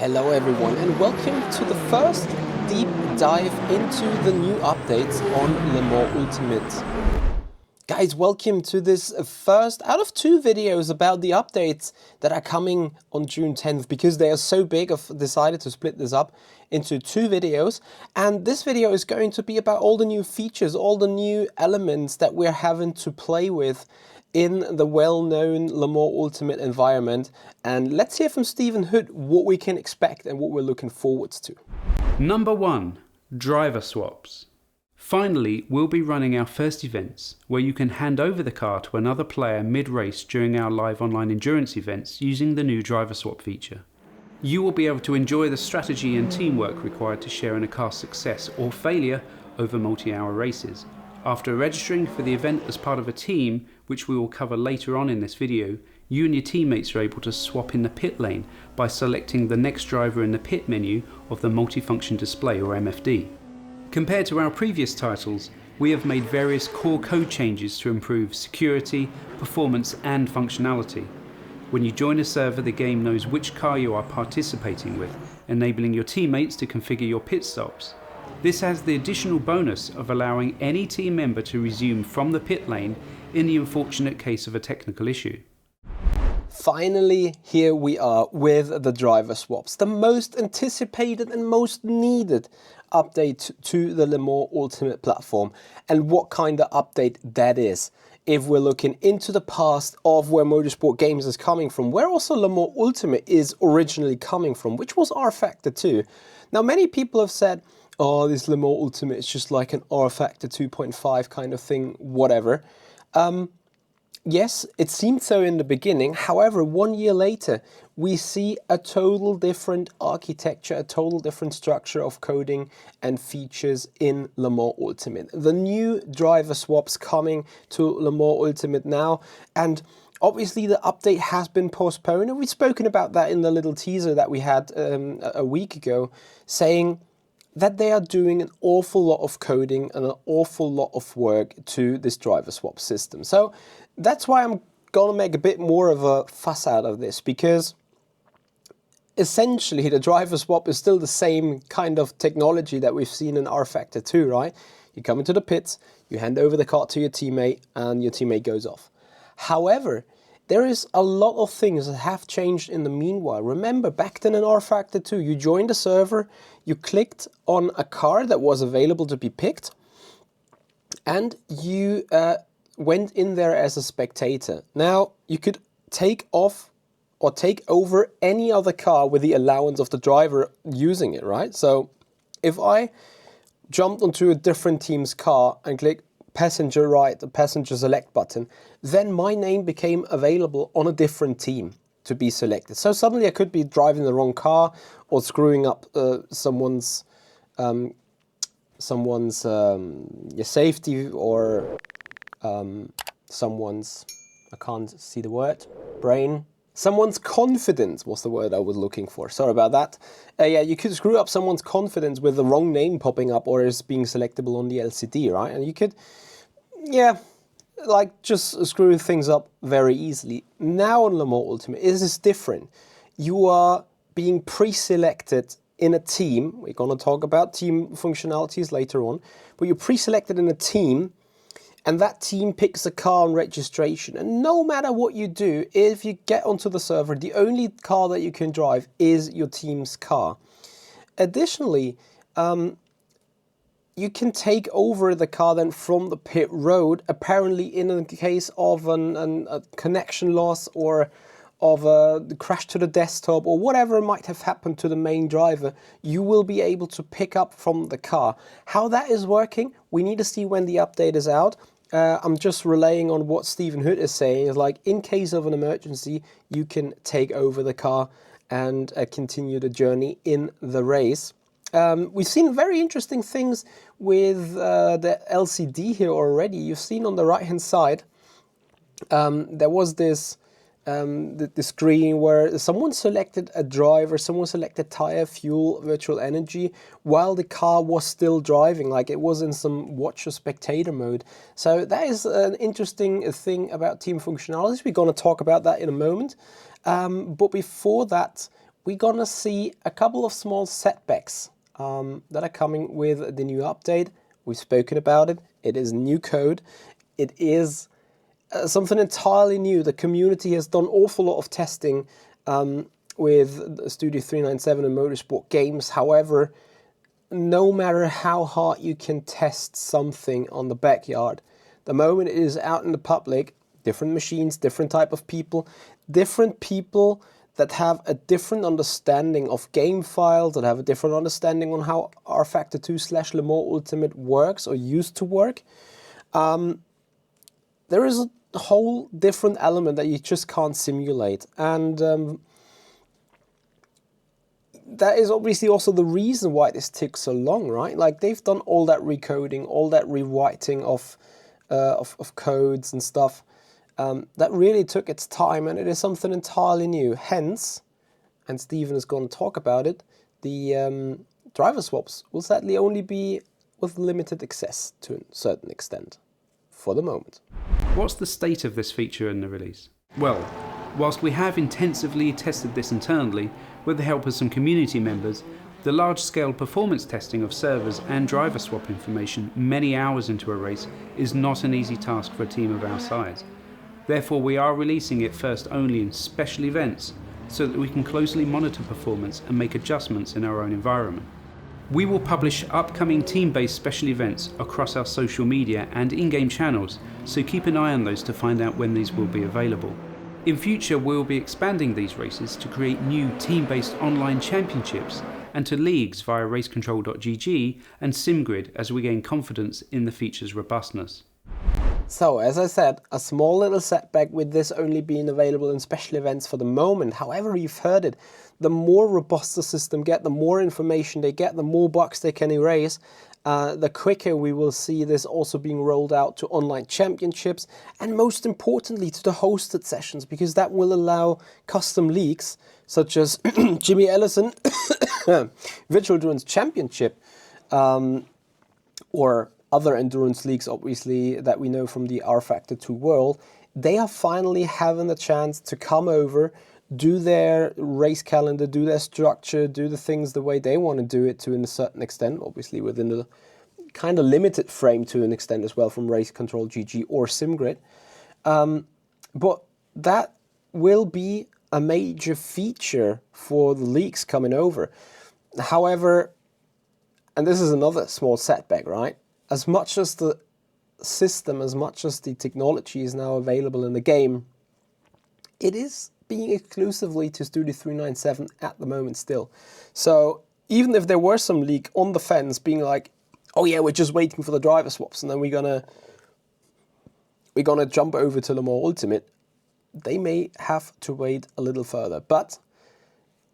Hello everyone and welcome to the first deep dive into the new updates on Le Mans Ultimate. Guys, welcome to this first out of two videos about the updates that are coming on June 10th. Because they are so big, I've decided to split this up into two videos. And this video is going to be about all the new features, all the new elements that we're having to play with in the well-known Le Mans Ultimate environment. And let's hear from Stephen Hood what we can expect and what we're looking forwards to. Number 1. Driver swaps. Finally, we'll be running our first events, where you can hand over the car to another player mid-race during our live online endurance events using the new driver swap feature. You will be able to enjoy the strategy and teamwork required to share in a car's success or failure over multi-hour races. After registering for the event as part of a team, which we will cover later on in this video, you and your teammates are able to swap in the pit lane by selecting the next driver in the pit menu of the multifunction display or MFD. Compared to our previous titles, we have made various core code changes to improve security, performance and functionality. When you join a server, the game knows which car you are participating with, enabling your teammates to configure your pit stops. This has the additional bonus of allowing any team member to resume from the pit lane in the unfortunate case of a technical issue. Finally, here we are with the driver swaps, the most anticipated and most needed update to the Le Mans Ultimate platform, and what kind of update that is. If we're looking into the past of where Motorsport Games is coming from, where also Le Mans Ultimate is originally coming from, which was rFactor 2. Now, many people have said, oh, this Le Mans Ultimate is just like an rFactor 2.5 kind of thing, whatever. Yes, it seemed so in the beginning. However, 1 year later, we see a total different architecture, a total different structure of coding and features in Le Mans Ultimate. The new driver swaps coming to Le Mans Ultimate now, and obviously the update has been postponed, and we've spoken about that in the little teaser that we had a week ago, saying that they are doing an awful lot of coding and an awful lot of work to this driver swap system. So that's why I'm gonna make a bit more of a fuss out of this, because essentially the driver swap is still the same kind of technology that we've seen in rFactor 2, right? You come into the pits, you hand over the car to your teammate, and your teammate goes off. However, there is a lot of things that have changed in the meanwhile. Remember, back then in rFactor 2, you joined a server, you clicked on a car that was available to be picked, and you went in there as a spectator. Now, you could take off or take over any other car with the allowance of the driver using it, right? So if I jumped onto a different team's car and clicked passenger right, the passenger select button, then my name became available on a different team to be selected. So suddenly I could be driving the wrong car or screwing up someone's safety, or someone's, I can't see the word, brain. Someone's confidence was the word I was looking for. Sorry about that. Yeah, you could screw up someone's confidence with the wrong name popping up or is being selectable on the LCD, right? And you could, yeah, like just screw things up very easily. Now on Le Mans Ultimate, it is different. You are being pre-selected in a team. We're going to talk about team functionalities later on, but you're pre-selected in a team, and that team picks a car on registration. And no matter what you do, if you get onto the server, the only car that you can drive is your team's car. Additionally, you can take over the car then from the pit road, apparently in the case of a connection loss or of a crash to the desktop or whatever might have happened to the main driver, you will be able to pick up from the car. How that is working, we need to see when the update is out. I'm just relaying on what Stephen Hood is saying. Is like, in case of an emergency, you can take over the car and continue the journey in the race. We've seen very interesting things with the LCD here already. You've seen on the right hand side, there was this the screen where someone selected a driver, someone selected tire, fuel, virtual energy, while the car was still driving, like it was in some watch or spectator mode. So that is an interesting thing about team functionalities. We're going to talk about that in a moment. But before that, we're gonna see a couple of small setbacks that are coming with the new update. We've spoken about it. It is new code. It is something entirely new. The community has done an awful lot of testing with Studio 397 and Motorsport games. However, no matter how hard you can test something on the backyard, the moment it is out in the public, different machines, different type of people, different people that have a different understanding of game files, that have a different understanding on how R-Factor 2/Le Mans Ultimate works or used to work. There is a whole different element that you just can't simulate. And that is obviously also the reason why this took so long, right? Like, they've done all that recoding, all that rewriting of codes and stuff. That really took its time, and it is something entirely new. Hence, and Stephen is going to talk about it, the driver swaps will sadly only be with limited access to a certain extent, for the moment. What's the state of this feature in the release? Well, whilst we have intensively tested this internally with the help of some community members, the large-scale performance testing of servers and driver swap information many hours into a race is not an easy task for a team of our size. Therefore, we are releasing it first only in special events so that we can closely monitor performance and make adjustments in our own environment. We will publish upcoming team-based special events across our social media and in-game channels, so keep an eye on those to find out when these will be available. In future, we will be expanding these races to create new team-based online championships and to leagues via racecontrol.gg and SimGrid as we gain confidence in the feature's robustness. So, as I said, a small little setback with this only being available in special events for the moment. However, you've heard it, the more robust the system get, the more information they get, the more bugs they can erase, the quicker we will see this also being rolled out to online championships, and most importantly to the hosted sessions, because that will allow custom leagues such as Jimmy Ellison Virtual Endurance Championship, or other endurance leagues, obviously, that we know from the R-Factor 2 world. They are finally having the chance to come over, do their race calendar, do their structure, do the things the way they want to do it to a certain extent, obviously within a kind of limited frame to an extent as well from Race Control GG or SimGrid. But that will be a major feature for the leagues coming over. However, and this is another small setback, right? As much as the system, as much as the technology is now available in the game, it is being exclusively to Studio 397 at the moment still. So even if there were some leak on the fence being like, oh yeah, we're just waiting for the driver swaps and then we're gonna jump over to Le Mans Ultimate, they may have to wait a little further. But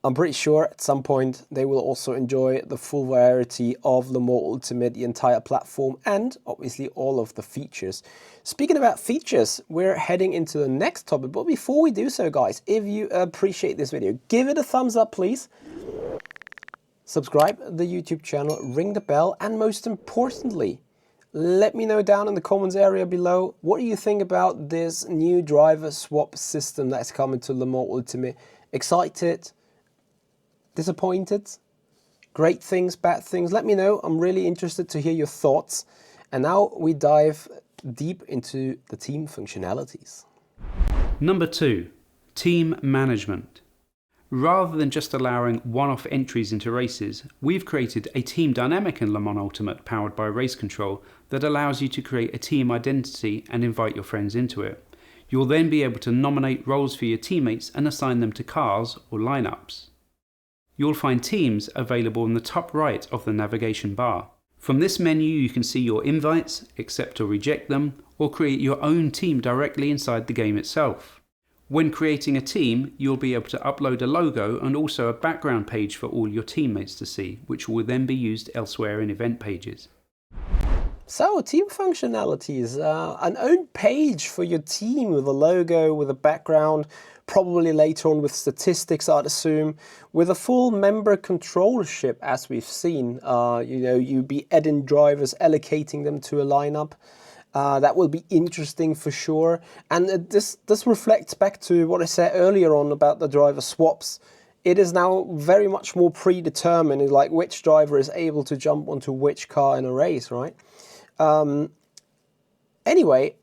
I'm pretty sure at some point they will also enjoy the full variety of Le Mans Ultimate, the entire platform, and obviously all of the features. Speaking about features, we're heading into the next topic. But before we do so, guys, if you appreciate this video, give it a thumbs up, please. Subscribe the YouTube channel, ring the bell, and most importantly, let me know down in the comments area below, what do you think about this new driver swap system that's coming to Le Mans Ultimate? Excited? Disappointed? Great things, bad things? Let me know. I'm really interested to hear your thoughts. And now we dive deep into the team functionalities. Number 2, team management. Rather than just allowing one-off entries into races, we've created a team dynamic in Le Mans Ultimate powered by Race Control that allows you to create a team identity and invite your friends into it. You'll then be able to nominate roles for your teammates and assign them to cars or lineups. You'll find teams available in the top right of the navigation bar. From this menu you can see your invites, accept or reject them, or create your own team directly inside the game itself. When creating a team, you'll be able to upload a logo and also a background page for all your teammates to see, which will then be used elsewhere in event pages. So, team functionalities, an own page for your team with a logo, with a background, probably later on with statistics, I'd assume, with a full member controllership, as we've seen. You'd be adding drivers, allocating them to a lineup. That will be interesting for sure. And this reflects back to what I said earlier on about the driver swaps. it is now very much more predetermined, like which driver is able to jump onto which car in a race, right? Anyway,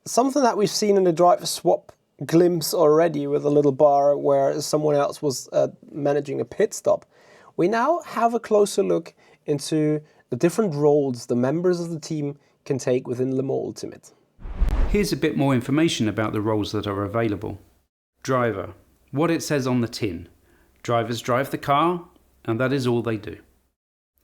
something that we've seen in the driver swap glimpse already with a little bar where someone else was managing a pit stop. We now have a closer look into the different roles the members of the team can take within Le Mans Ultimate. Here's a bit more information about the roles that are available. Driver. What it says on the tin. Drivers drive the car, and that is all they do.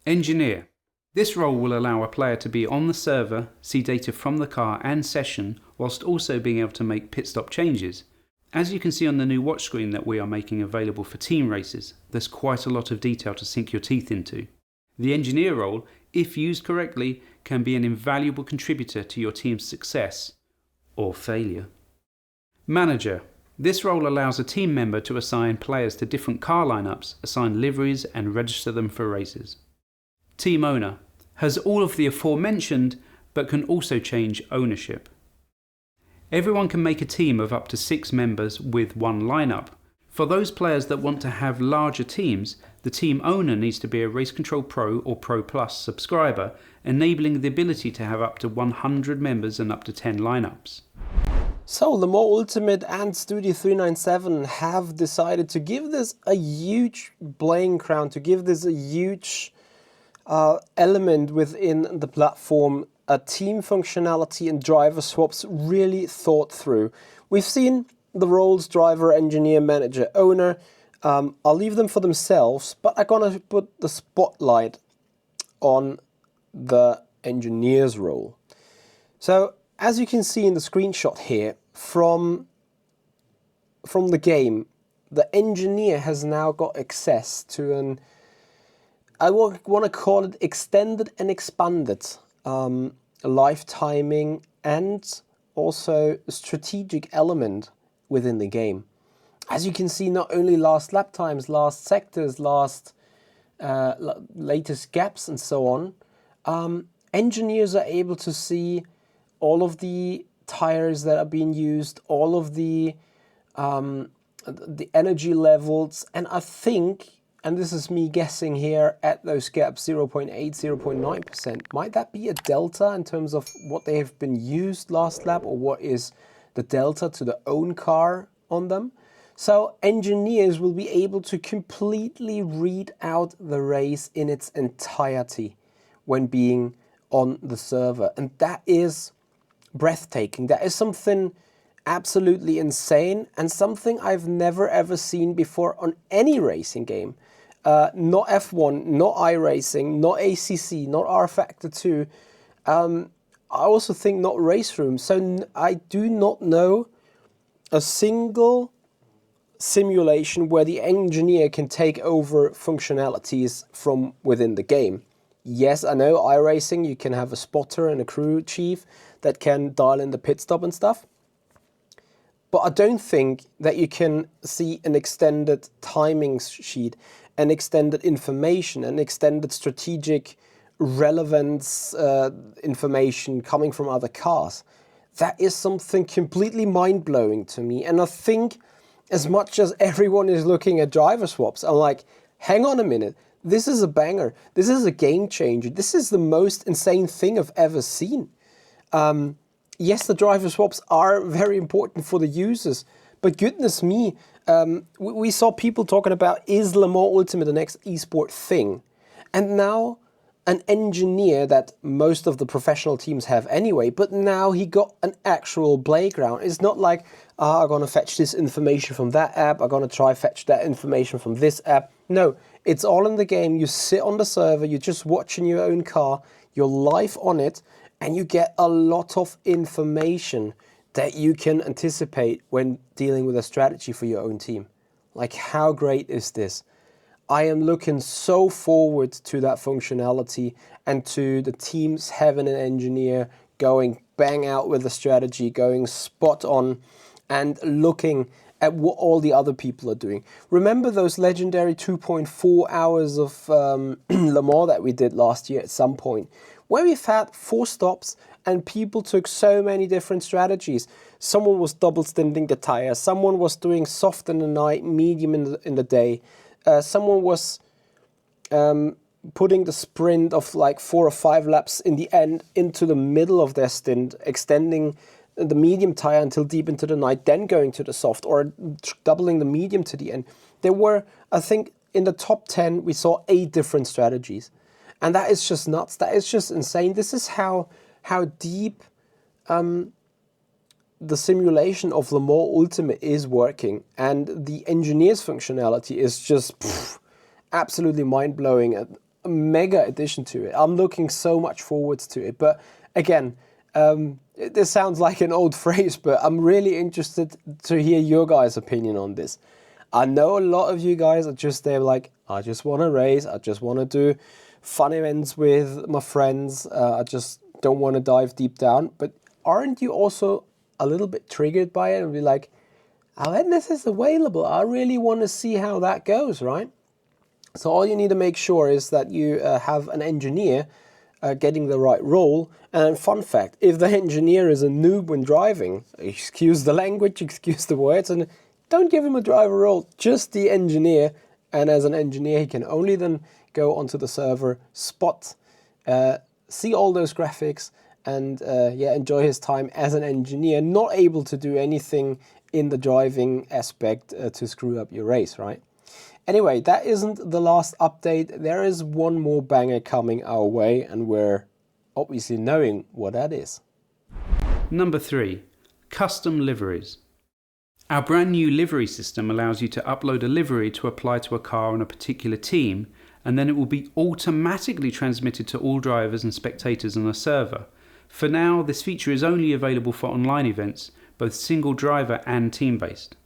Engineer. This role will allow a player to be on the server, see data from the car and session, whilst also being able to make pit stop changes. As you can see on the new watch screen that we are making available for team races, there's quite a lot of detail to sink your teeth into. The engineer role, if used correctly, can be an invaluable contributor to your team's success or failure. Manager. This role allows a team member to assign players to different car lineups, assign liveries and register them for races. Team owner. Has all of the aforementioned, but can also change ownership. Everyone can make a team of up to 6 members with one lineup. For those players that want to have larger teams, the team owner needs to be a Race Control Pro or Pro Plus subscriber, enabling the ability to have up to 100 members and up to 10 lineups. So Le Mans Ultimate and Studio 397 have decided to give this a huge playing ground, to give this a huge element within the platform, a team functionality and driver swaps really thought through. We've seen the roles driver, engineer, manager, owner. I'll leave them for themselves, but I'm gonna put the spotlight on the engineer's role. So as you can see in the screenshot here from the game, the engineer has now got access to an, I want to call it extended and expanded live timing and also strategic element within the game. As you can see, not only last lap times, last sectors, latest gaps and so on, engineers are able to see all of the tires that are being used, all of the energy levels, and I think, and this is me guessing here, at those gaps 0.8, 0.9%, might that be a delta in terms of what they have been used last lap, or what is the delta to the own car on them? So engineers will be able to completely read out the race in its entirety when being on the server, and that is breathtaking. That is something absolutely insane and something I've never ever seen before on any racing game. Not F1, not iRacing, not ACC, not R-Factor 2. I also think not Race Room. So I do not know a single simulation where the engineer can take over functionalities from within the game. Yes, I know iRacing, you can have a spotter and a crew chief that can dial in the pit stop and stuff. But I don't think that you can see an extended timing sheet, an extended information, an extended strategic relevance information coming from other cars. That is something completely mind-blowing to me. And I think as much as everyone is looking at driver swaps, I'm like, hang on a minute. This is a banger. This is a game changer. This is the most insane thing I've ever seen. Yes, the driver swaps are very important for the users, but goodness me, we saw people talking about, is Le Mans Ultimate the next esport thing? And now an engineer that most of the professional teams have anyway, but now he got an actual playground. It's not like, I'm going to fetch this information from that app, I'm going to try fetch that information from this app. No, it's all in the game. You sit on the server, you're just watching your own car, you're live on it, and you get a lot of information that you can anticipate when dealing with a strategy for your own team. Like, how great is this? I am looking so forward to that functionality and to the teams having an engineer going bang out with a strategy, going spot on and looking at what all the other people are doing. Remember those legendary 2.4 hours of Le Mans that we did last year at some point, where we've had 4 stops and people took so many different strategies. Someone was double stinting the tire, someone was doing soft in the night, medium in the day, someone was putting the sprint of like 4 or 5 laps in the end into the middle of their stint, extending the medium tire until deep into the night, then going to the soft, or doubling the medium to the end. There were, I think, in the top 10, we saw 8 different strategies. And that is just nuts. That is just insane. This is how deep the simulation of Le Mans Ultimate is working. And the engineer's functionality is just absolutely mind-blowing. A mega addition to it. I'm looking so much forward to it. But again, this sounds like an old phrase, but I'm really interested to hear your guys' opinion on this. I know a lot of you guys are just there like, I just want to race, I just want to do fun events with my friends, I just don't want to dive deep down. But aren't you also a little bit triggered by it and be like, oh, when this is available, I really want to see how that goes, right? So all you need to make sure is that you have an engineer getting the right role. And fun fact, if the engineer is a noob when driving, excuse the language, excuse the words, and don't give him a driver role, just the engineer. And as an engineer, he can only then go onto the server, spot, see all those graphics, and enjoy his time as an engineer, not able to do anything in the driving aspect to screw up your race, right? Anyway, that isn't the last update. There is one more banger coming our way, and we're obviously knowing what that is. Number 3. Custom liveries. Our brand new livery system allows you to upload a livery to apply to a car on a particular team, and then it will be automatically transmitted to all drivers and spectators on a server. For now, this feature is only available for online events, both single driver and team-based.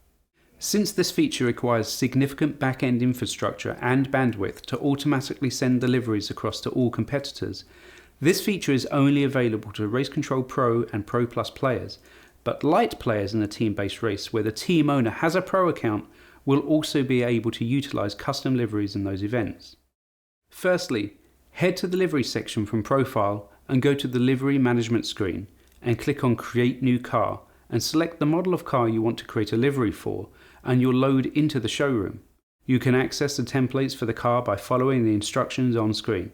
Since this feature requires significant back-end infrastructure and bandwidth to automatically send deliveries across to all competitors, this feature is only available to Race Control Pro and Pro Plus players, but light players in a team-based race where the team owner has a Pro account will also be able to utilize custom liveries in those events. Firstly, head to the livery section from Profile and go to the livery management screen and click on Create New Car and select the model of car you want to create a livery for, and you'll load into the showroom. You can access the templates for the car by following the instructions on screen.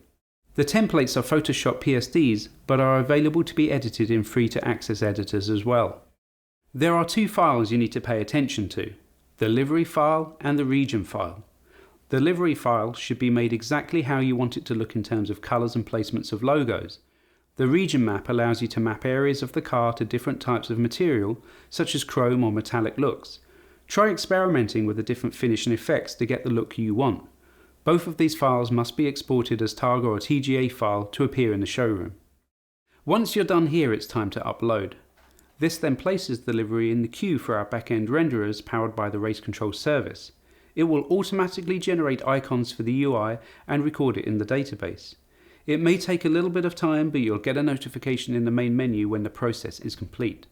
The templates are Photoshop PSDs, but are available to be edited in free-to-access editors as well. There are 2 files you need to pay attention to, the livery file and the region file. The livery file should be made exactly how you want it to look in terms of colours and placements of logos. The region map allows you to map areas of the car to different types of material, such as chrome or metallic looks. Try experimenting with the different finish and effects to get the look you want. Both of these files must be exported as Targa or TGA file to appear in the showroom. Once you're done here, it's time to upload. This then places the livery in the queue for our back-end renderers powered by the Race Control service. It will automatically generate icons for the UI and record it in the database. It may take a little bit of time, but you'll get a notification in the main menu when the process is complete.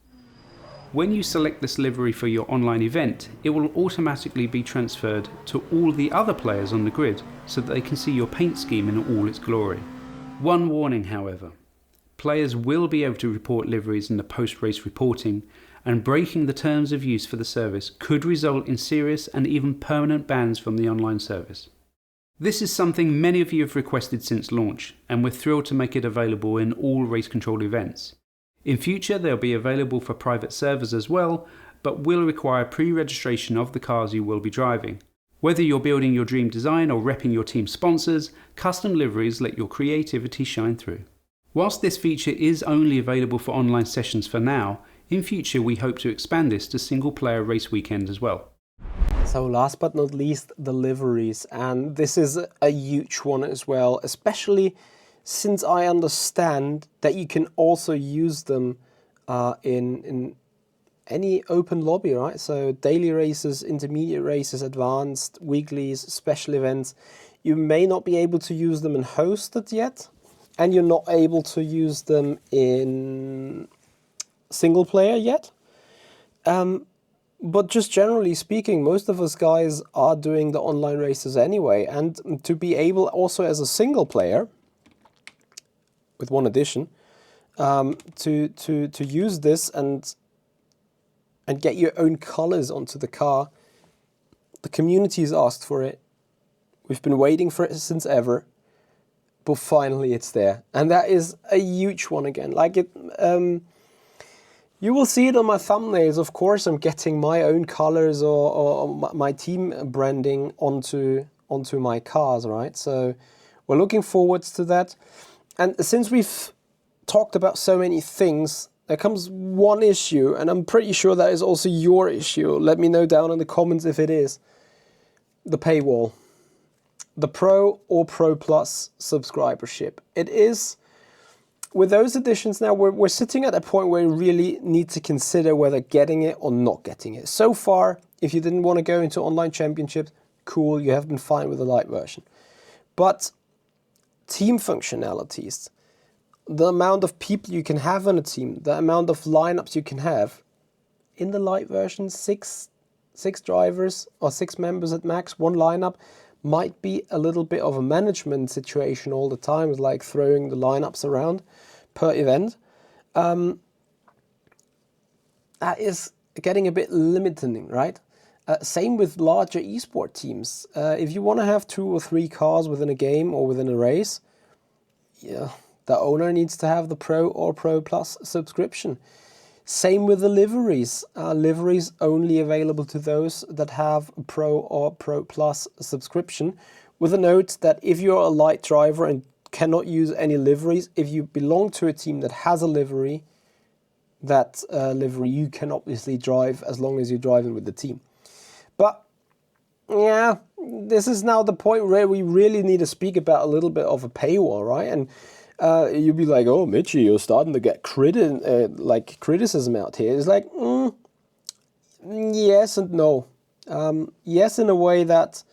When you select this livery for your online event, it will automatically be transferred to all the other players on the grid so that they can see your paint scheme in all its glory. One warning, however. Players will be able to report liveries in the post-race reporting, and breaking the terms of use for the service could result in serious and even permanent bans from the online service. This is something many of you have requested since launch, and we're thrilled to make it available in all Race Control events. In future, they'll be available for private servers as well, but will require pre-registration of the cars you will be driving. Whether you're building your dream design or repping your team sponsors, custom liveries let your creativity shine through. Whilst this feature is only available for online sessions for now, in future we hope to expand this to single-player race weekend as well. So last but not least, the liveries, and this is a huge one as well, especially since I understand that you can also use them in any open lobby, right? So daily races, intermediate races, advanced, weeklies, special events. You may not be able to use them in hosted yet, and you're not able to use them in single player yet. But just generally speaking, most of us guys are doing the online races anyway, and to be able also as a single player, with one addition, to use this and get your own colors onto the car. The community has asked for it. We've been waiting for it since ever, but finally it's there, and that is a huge one again. Like it, you will see it on my thumbnails. Of course, I'm getting my own colors or my team branding onto my cars, right? So we're looking forward to that. And since we've talked about so many things, there comes one issue, and I'm pretty sure that is also your issue. Let me know down in the comments if it is. The paywall. The Pro or Pro Plus subscribership. It is, with those editions now, we're sitting at a point where we really need to consider whether getting it or not getting it. So far, if you didn't want to go into online championships, cool, you have been fine with the light version. But team functionalities, the amount of people you can have on a team, the amount of lineups you can have, in the light version, six drivers or 6 members at max, one lineup, might be a little bit of a management situation all the time, it's like throwing the lineups around per event. That is getting a bit limiting, right? Same with larger esport teams. If you want to have 2 or 3 cars within a game or within a race, yeah, the owner needs to have the Pro or Pro Plus subscription. Same with the liveries. Liveries only available to those that have a Pro or Pro Plus subscription, with a note that if you're a light driver and cannot use any liveries, if you belong to a team that has a livery, that livery you can obviously drive as long as you're driving with the team. But yeah, this is now the point where we really need to speak about a little bit of a paywall, right? And you'd be like, oh, Mitchie, you're starting to get criticism out here. It's like, yes and no. Yes, in a way that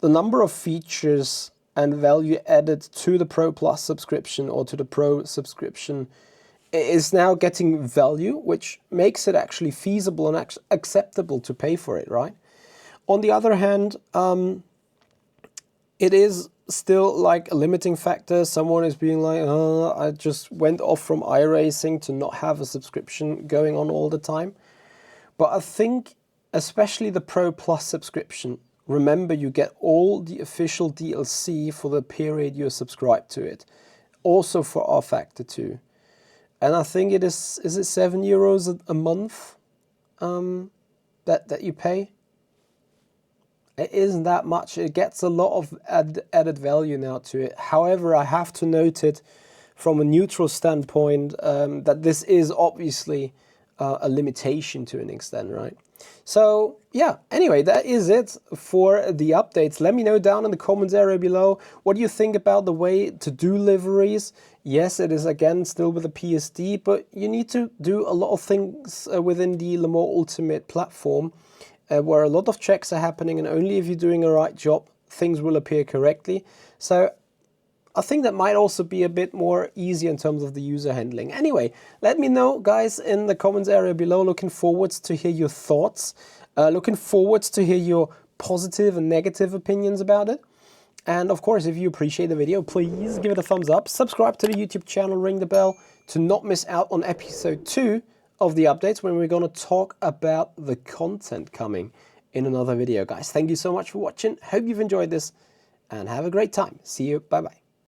the number of features and value added to the Pro Plus subscription or to the Pro subscription is now getting value, which makes it actually feasible and acceptable to pay for it, right? On the other hand, it is still like a limiting factor. Someone is being like, oh, I just went off from iRacing to not have a subscription going on all the time. But I think especially the Pro Plus subscription, remember you get all the official DLC for the period you're subscribed to it. Also for rFactor 2. And I think it is it €7 a month that you pay? It isn't that much. It gets a lot of added value now to it. However, I have to note it from a neutral standpoint that this is obviously a limitation to an extent, right? So yeah, anyway, that is it for the updates. Let me know down in the comments area below, what do you think about the way to do liveries? Yes, it is again still with a PSD, but you need to do a lot of things within the Le Mans Ultimate platform, where a lot of checks are happening, and only if you're doing a right job, things will appear correctly. So I think that might also be a bit more easy in terms of the user handling. Anyway, let me know, guys, in the comments area below. Looking forward to hear your thoughts. Looking forward to hear your positive and negative opinions about it. And of course, if you appreciate the video, please give it a thumbs up. Subscribe to the YouTube channel, ring the bell to not miss out on episode 2 of the updates, when we're going to talk about the content coming in another video, guys. Thank you so much for watching. Hope you've enjoyed this and have a great time. See you. Bye-bye.